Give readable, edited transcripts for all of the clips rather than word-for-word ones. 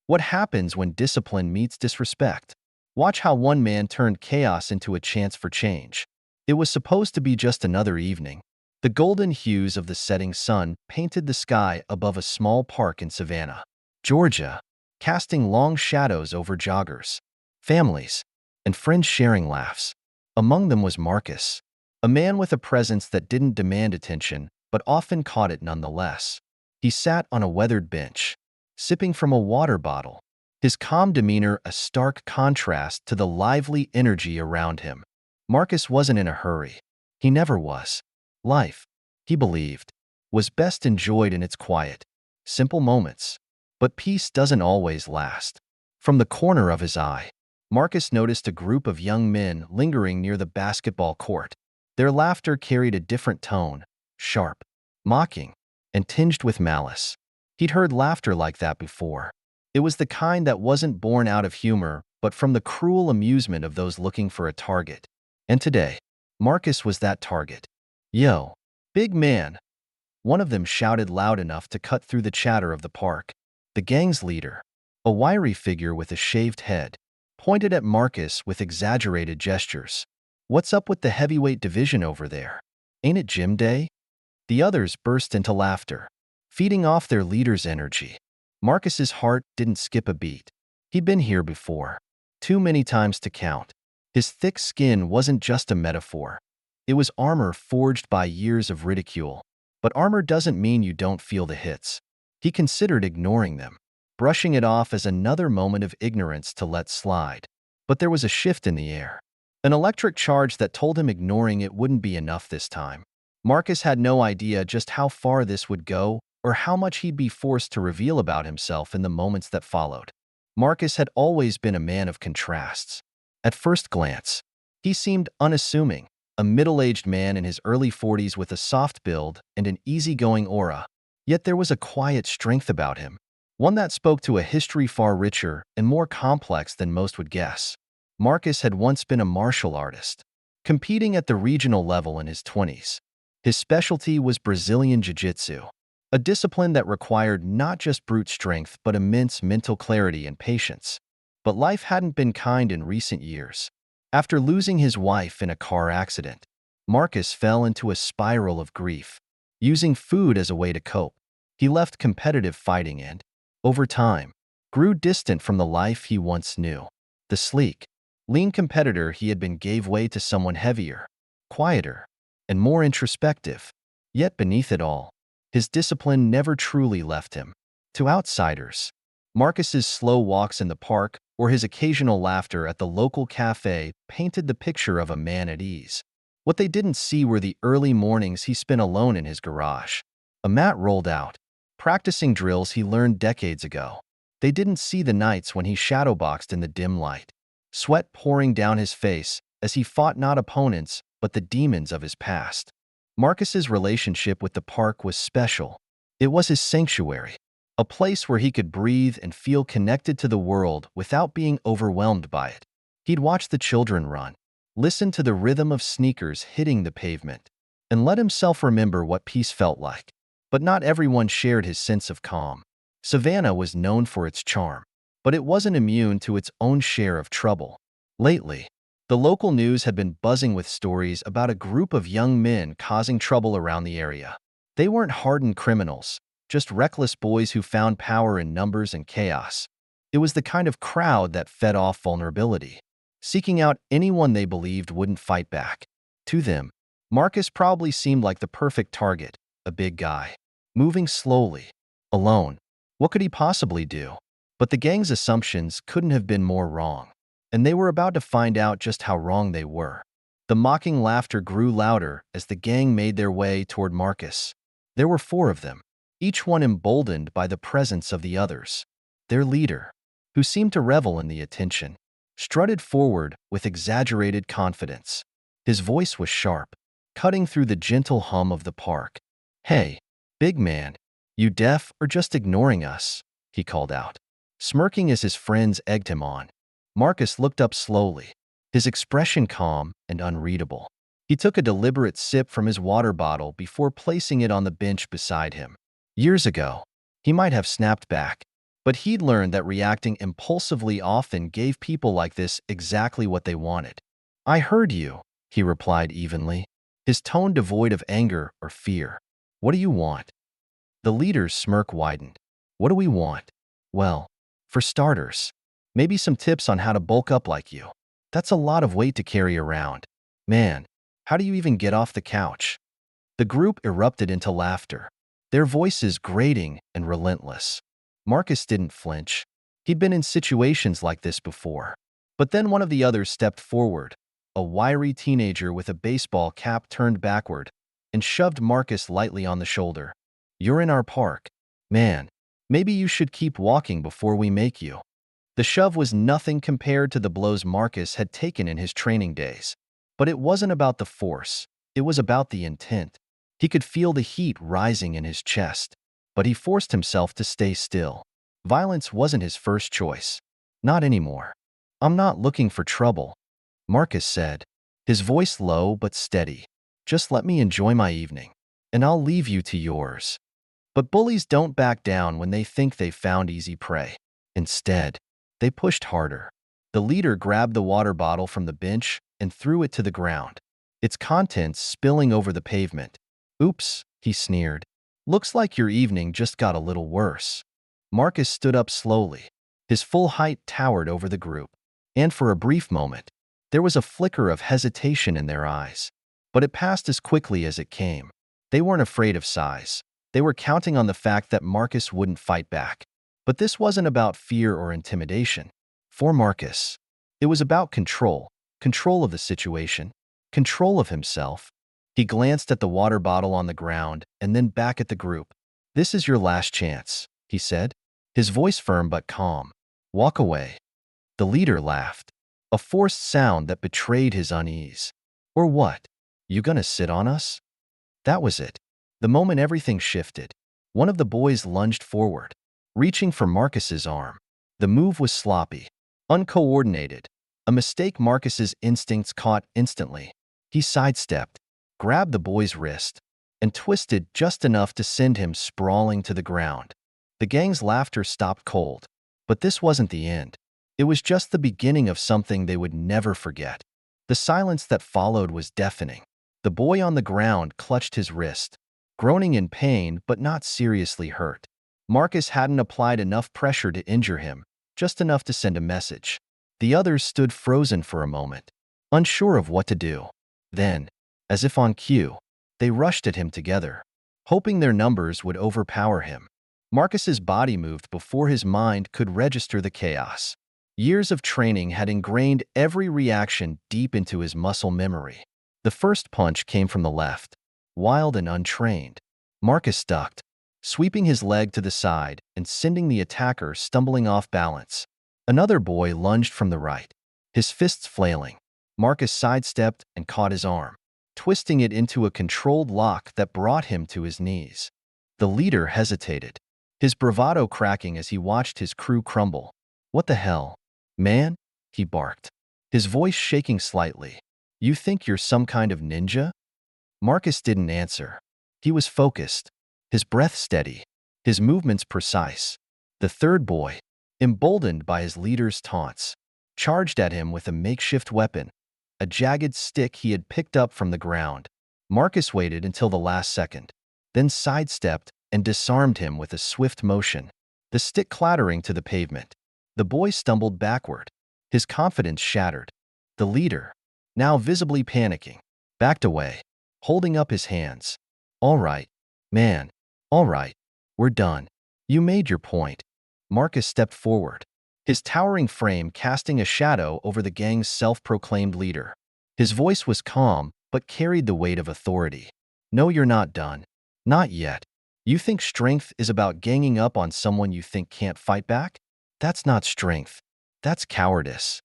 What happens when discipline meets disrespect? Watch how one man turned chaos into a chance for change. It was supposed to be just another evening. The golden hues of the setting sun painted the sky above a small park in Savannah, Georgia, casting long shadows over joggers, families, and friends sharing laughs. Among them was Marcus, a man with a presence that didn't demand attention but often caught it nonetheless. He sat on a weathered bench, sipping from a water bottle, his calm demeanor a stark contrast to the lively energy around him. Marcus wasn't in a hurry. He never was. Life, he believed, was best enjoyed in its quiet, simple moments. But peace doesn't always last. From the corner of his eye, Marcus noticed a group of young men lingering near the basketball court. Their laughter carried a different tone, sharp, mocking, and tinged with malice. He'd heard laughter like that before. It was the kind that wasn't born out of humor, but from the cruel amusement of those looking for a target. And today, Marcus was that target. "Yo, big man!" One of them shouted loud enough to cut through the chatter of the park. The gang's leader, a wiry figure with a shaved head, pointed at Marcus with exaggerated gestures. "What's up with the heavyweight division over there? Ain't it gym day?" The others burst into laughter, feeding off their leader's energy. Marcus's heart didn't skip a beat. He'd been here before, too many times to count. His thick skin wasn't just a metaphor. It was armor forged by years of ridicule. But armor doesn't mean you don't feel the hits. He considered ignoring them, brushing it off as another moment of ignorance to let slide. But there was a shift in the air, an electric charge that told him ignoring it wouldn't be enough this time. Marcus had no idea just how far this would go or how much he'd be forced to reveal about himself in the moments that followed. Marcus had always been a man of contrasts. At first glance, he seemed unassuming, a middle-aged man in his early 40s with a soft build and an easygoing aura. Yet there was a quiet strength about him, one that spoke to a history far richer and more complex than most would guess. Marcus had once been a martial artist, competing at the regional level in his 20s. His specialty was Brazilian Jiu-Jitsu, a discipline that required not just brute strength but immense mental clarity and patience. But life hadn't been kind in recent years. After losing his wife in a car accident, Marcus fell into a spiral of grief, using food as a way to cope. He left competitive fighting and, over time, grew distant from the life he once knew. The sleek, lean competitor he had been gave way to someone heavier, quieter, and more introspective. Yet beneath it all, his discipline never truly left him. To outsiders, Marcus's slow walks in the park or his occasional laughter at the local cafe painted the picture of a man at ease. What they didn't see were the early mornings he spent alone in his garage, a mat rolled out, practicing drills he learned decades ago. They didn't see the nights when he shadowboxed in the dim light, sweat pouring down his face as he fought not opponents but the demons of his past. Marcus's relationship with the park was special. It was his sanctuary, a place where he could breathe and feel connected to the world without being overwhelmed by it. He'd watch the children run, listen to the rhythm of sneakers hitting the pavement, and let himself remember what peace felt like. But not everyone shared his sense of calm. Savannah was known for its charm, but it wasn't immune to its own share of trouble. Lately, the local news had been buzzing with stories about a group of young men causing trouble around the area. They weren't hardened criminals, just reckless boys who found power in numbers and chaos. It was the kind of crowd that fed off vulnerability, seeking out anyone they believed wouldn't fight back. To them, Marcus probably seemed like the perfect target, a big guy, moving slowly, alone. What could he possibly do? But the gang's assumptions couldn't have been more wrong, and they were about to find out just how wrong they were. The mocking laughter grew louder as the gang made their way toward Marcus. There were 4 of them, each one emboldened by the presence of the others. Their leader, who seemed to revel in the attention, strutted forward with exaggerated confidence. His voice was sharp, cutting through the gentle hum of the park. "Hey, big man, you deaf or just ignoring us?" he called out, smirking as his friends egged him on. Marcus looked up slowly, his expression calm and unreadable. He took a deliberate sip from his water bottle before placing it on the bench beside him. Years ago, he might have snapped back, But he'd learned that reacting impulsively often gave people like this exactly what they wanted. "I heard you," he replied evenly, his tone devoid of anger or fear. "What do you want?" The leader's smirk widened. "What do we want? Well, for starters, maybe some tips on how to bulk up like you. That's a lot of weight to carry around. Man, how do you even get off the couch?" The group erupted into laughter, their voices grating and relentless. Marcus didn't flinch. He'd been in situations like this before. But then one of the others stepped forward. A wiry teenager with a baseball cap turned backward and shoved Marcus lightly on the shoulder. "You're in our park. Man, maybe you should keep walking before we make you." The shove was nothing compared to the blows Marcus had taken in his training days. But it wasn't about the force. It was about the intent. He could feel the heat rising in his chest, but he forced himself to stay still. Violence wasn't his first choice. Not anymore. "I'm not looking for trouble," Marcus said, his voice low but steady. "Just let me enjoy my evening, and I'll leave you to yours." But bullies don't back down when they think they've found easy prey. Instead, they pushed harder. The leader grabbed the water bottle from the bench and threw it to the ground, its contents spilling over the pavement. "Oops," he sneered. "Looks like your evening just got a little worse." Marcus stood up slowly. His full height towered over the group, and for a brief moment, there was a flicker of hesitation in their eyes. But it passed as quickly as it came. They weren't afraid of size. They were counting on the fact that Marcus wouldn't fight back. But this wasn't about fear or intimidation. For Marcus, it was about control. Control of the situation. Control of himself. He glanced at the water bottle on the ground and then back at the group. "This is your last chance," he said, his voice firm but calm. "Walk away." The leader laughed, a forced sound that betrayed his unease. "Or what? You gonna sit on us?" That was it. The moment everything shifted, one of the boys lunged forward, reaching for Marcus's arm. The move was sloppy, uncoordinated, a mistake Marcus's instincts caught instantly. He sidestepped, grabbed the boy's wrist, and twisted just enough to send him sprawling to the ground. The gang's laughter stopped cold. But this wasn't the end. It was just the beginning of something they would never forget. The silence that followed was deafening. The boy on the ground clutched his wrist, groaning in pain but not seriously hurt. Marcus hadn't applied enough pressure to injure him, just enough to send a message. The others stood frozen for a moment, unsure of what to do. Then, as if on cue, they rushed at him together, hoping their numbers would overpower him. Marcus's body moved before his mind could register the chaos. Years of training had ingrained every reaction deep into his muscle memory. The first punch came from the left, wild and untrained. Marcus ducked, sweeping his leg to the side and sending the attacker stumbling off balance. Another boy lunged from the right, his fists flailing. Marcus sidestepped and caught his arm, twisting it into a controlled lock that brought him to his knees. The leader hesitated, his bravado cracking as he watched his crew crumble. "What the hell, man?" he barked, his voice shaking slightly. "You think you're some kind of ninja?" Marcus didn't answer. He was focused, his breath steady, his movements precise. The third boy, emboldened by his leader's taunts, charged at him with a makeshift weapon, a jagged stick he had picked up from the ground. Marcus waited until the last second, then sidestepped and disarmed him with a swift motion, the stick clattering to the pavement. The boy stumbled backward, his confidence shattered. The leader, now visibly panicking, backed away, holding up his hands. "All right, man. All right. We're done. You made your point." Marcus stepped forward, his towering frame casting a shadow over the gang's self-proclaimed leader. His voice was calm, but carried the weight of authority. "No, you're not done. Not yet. You think strength is about ganging up on someone you think can't fight back? That's not strength. That's cowardice."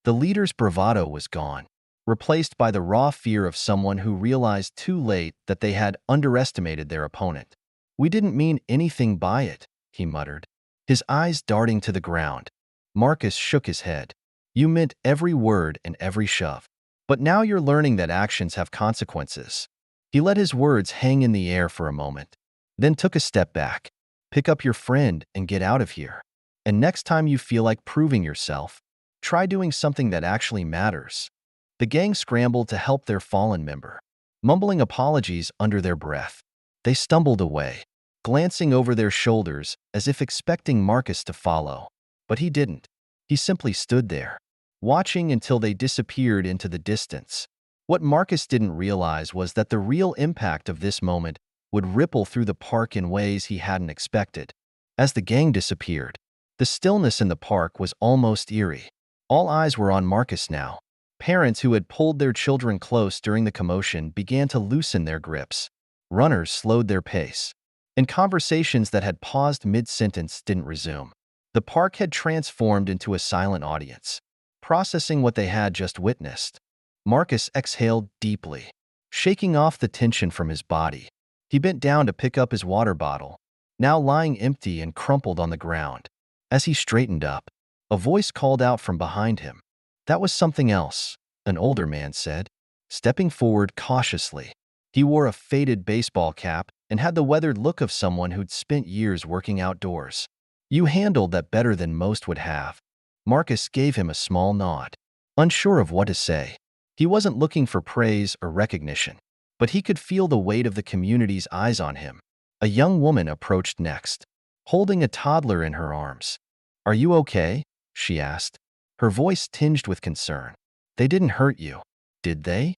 The leader's bravado was gone, replaced by the raw fear of someone who realized too late that they had underestimated their opponent. "We didn't mean anything by it," he muttered, his eyes darting to the ground. Marcus shook his head. "You meant every word and every shove. But now you're learning that actions have consequences." He let his words hang in the air for a moment, then took a step back. "Pick up your friend and get out of here." And next time you feel like proving yourself, try doing something that actually matters." The gang scrambled to help their fallen member. Mumbling apologies under their breath, they stumbled away, glancing over their shoulders as if expecting Marcus to follow. But he didn't. He simply stood there, watching until they disappeared into the distance. What Marcus didn't realize was that the real impact of this moment would ripple through the park in ways he hadn't expected. As the gang disappeared, the stillness in the park was almost eerie. All eyes were on Marcus now. Parents who had pulled their children close during the commotion began to loosen their grips. Runners slowed their pace, and conversations that had paused mid-sentence didn't resume. The park had transformed into a silent audience, processing what they had just witnessed. Marcus exhaled deeply, shaking off the tension from his body. He bent down to pick up his water bottle, now lying empty and crumpled on the ground. As he straightened up, a voice called out from behind him. "That was something else," an older man said, stepping forward cautiously. He wore a faded baseball cap and had the weathered look of someone who'd spent years working outdoors. "You handled that better than most would have." Marcus gave him a small nod, unsure of what to say. He wasn't looking for praise or recognition, but he could feel the weight of the community's eyes on him. A young woman approached next, holding a toddler in her arms. "Are you okay?" she asked, her voice tinged with concern. "They didn't hurt you, did they?"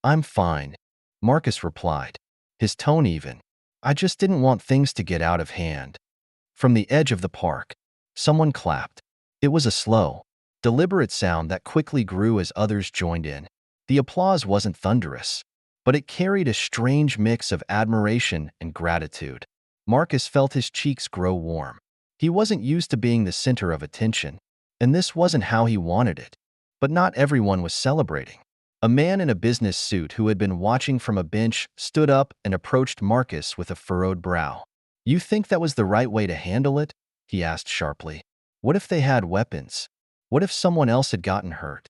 "I'm fine," Marcus replied, his tone even. "I just didn't want things to get out of hand." From the edge of the park, someone clapped. It was a slow, deliberate sound that quickly grew as others joined in. The applause wasn't thunderous, but it carried a strange mix of admiration and gratitude. Marcus felt his cheeks grow warm. He wasn't used to being the center of attention, and this wasn't how he wanted it. But not everyone was celebrating. A man in a business suit who had been watching from a bench stood up and approached Marcus with a furrowed brow. "You think that was the right way to handle it?" he asked sharply. "What if they had weapons? What if someone else had gotten hurt?"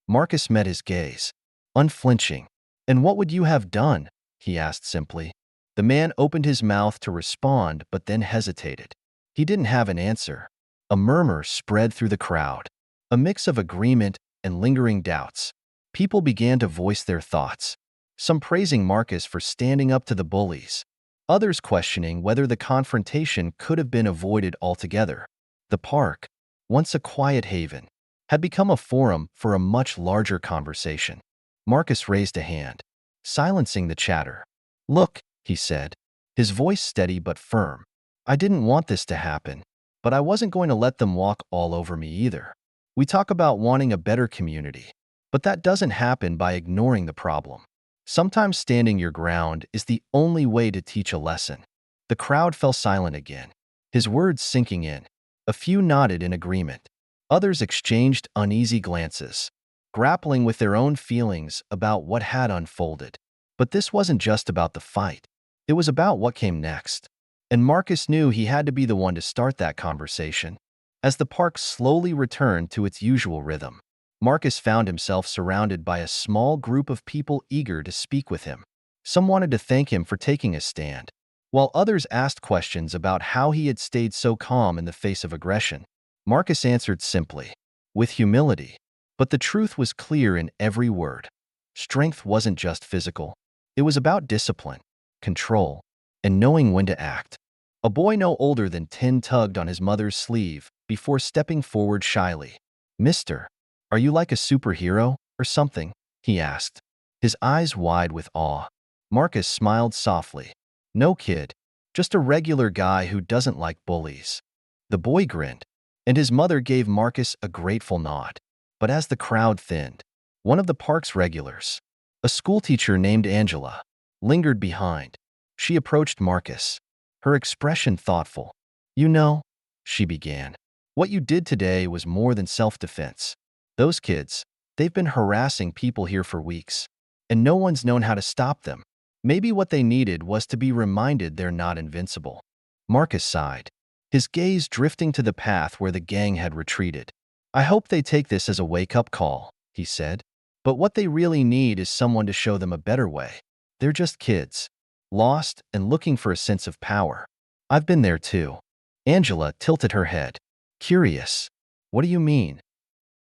Marcus met his gaze, unflinching. "And what would you have done?" he asked simply. The man opened his mouth to respond but then hesitated. He didn't have an answer. A murmur spread through the crowd, a mix of agreement and lingering doubts. People began to voice their thoughts, some praising Marcus for standing up to the bullies, others questioning whether the confrontation could have been avoided altogether. The park, once a quiet haven, had become a forum for a much larger conversation. Marcus raised a hand, silencing the chatter. "Look," he said, his voice steady but firm. "I didn't want this to happen, but I wasn't going to let them walk all over me either. We talk about wanting a better community, but that doesn't happen by ignoring the problem. Sometimes standing your ground is the only way to teach a lesson." The crowd fell silent again, his words sinking in. A few nodded in agreement. Others exchanged uneasy glances, grappling with their own feelings about what had unfolded. But this wasn't just about the fight. It was about what came next. And Marcus knew he had to be the one to start that conversation. As the park slowly returned to its usual rhythm, Marcus found himself surrounded by a small group of people eager to speak with him. Some wanted to thank him for taking a stand, while others asked questions about how he had stayed so calm in the face of aggression. Marcus answered simply, with humility, but the truth was clear in every word. Strength wasn't just physical. It was about discipline, control, and knowing when to act. A boy no older than 10 tugged on his mother's sleeve before stepping forward shyly. "Mister, are you like a superhero or something?" he asked, his eyes wide with awe. Marcus smiled softly. "No, kid, just a regular guy who doesn't like bullies." The boy grinned, and his mother gave Marcus a grateful nod. But as the crowd thinned, one of the park's regulars, a schoolteacher named Angela, lingered behind. She approached Marcus, her expression thoughtful. "You know," she began, "what you did today was more than self-defense. Those kids, they've been harassing people here for weeks, and no one's known how to stop them. Maybe what they needed was to be reminded they're not invincible." Marcus sighed, his gaze drifting to the path where the gang had retreated. "I hope they take this as a wake-up call," he said. "But what they really need is someone to show them a better way. They're just kids, lost and looking for a sense of power. I've been there too." Angela tilted her head, Curious. What do you mean?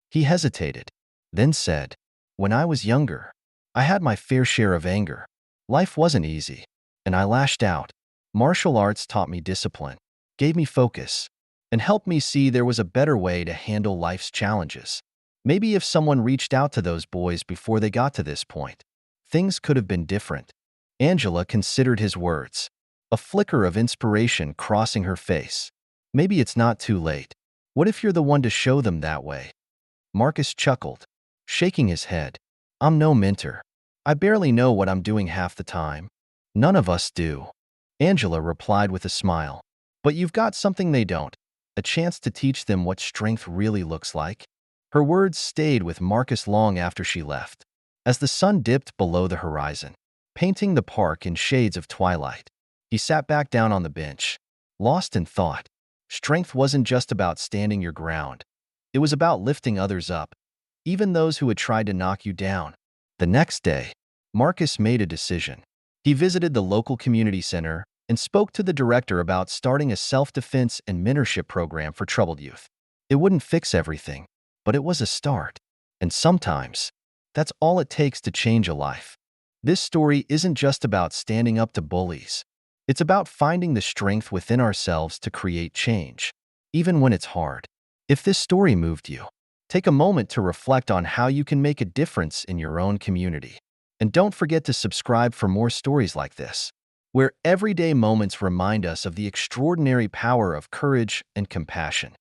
He hesitated, then said, when I was younger, I had my fair share of anger. Life wasn't easy, and I lashed out. Martial arts taught me discipline, gave me focus, and helped me see there was a better way to handle life's challenges. Maybe if someone reached out to those boys before they got to this point, things could have been different. Angela considered his words, a flicker of inspiration crossing her face. Maybe it's not too late. What if you're the one to show them that way? Marcus chuckled, shaking his head. I'm no mentor. I barely know what I'm doing half the time. None of us do. Angela replied with a smile. But you've got something they don't, a chance to teach them what strength really looks like. Her words stayed with Marcus long after she left. As the sun dipped below the horizon, painting the park in shades of twilight, he sat back down on the bench, lost in thought. Strength wasn't just about standing your ground. It was about lifting others up, even those who had tried to knock you down. The next day, Marcus made a decision. He visited the local community center and spoke to the director about starting a self-defense and mentorship program for troubled youth. It wouldn't fix everything, but it was a start. And sometimes, that's all it takes to change a life. This story isn't just about standing up to bullies. It's about finding the strength within ourselves to create change, even when it's hard. If this story moved you, take a moment to reflect on how you can make a difference in your own community. And don't forget to subscribe for more stories like this, where everyday moments remind us of the extraordinary power of courage and compassion.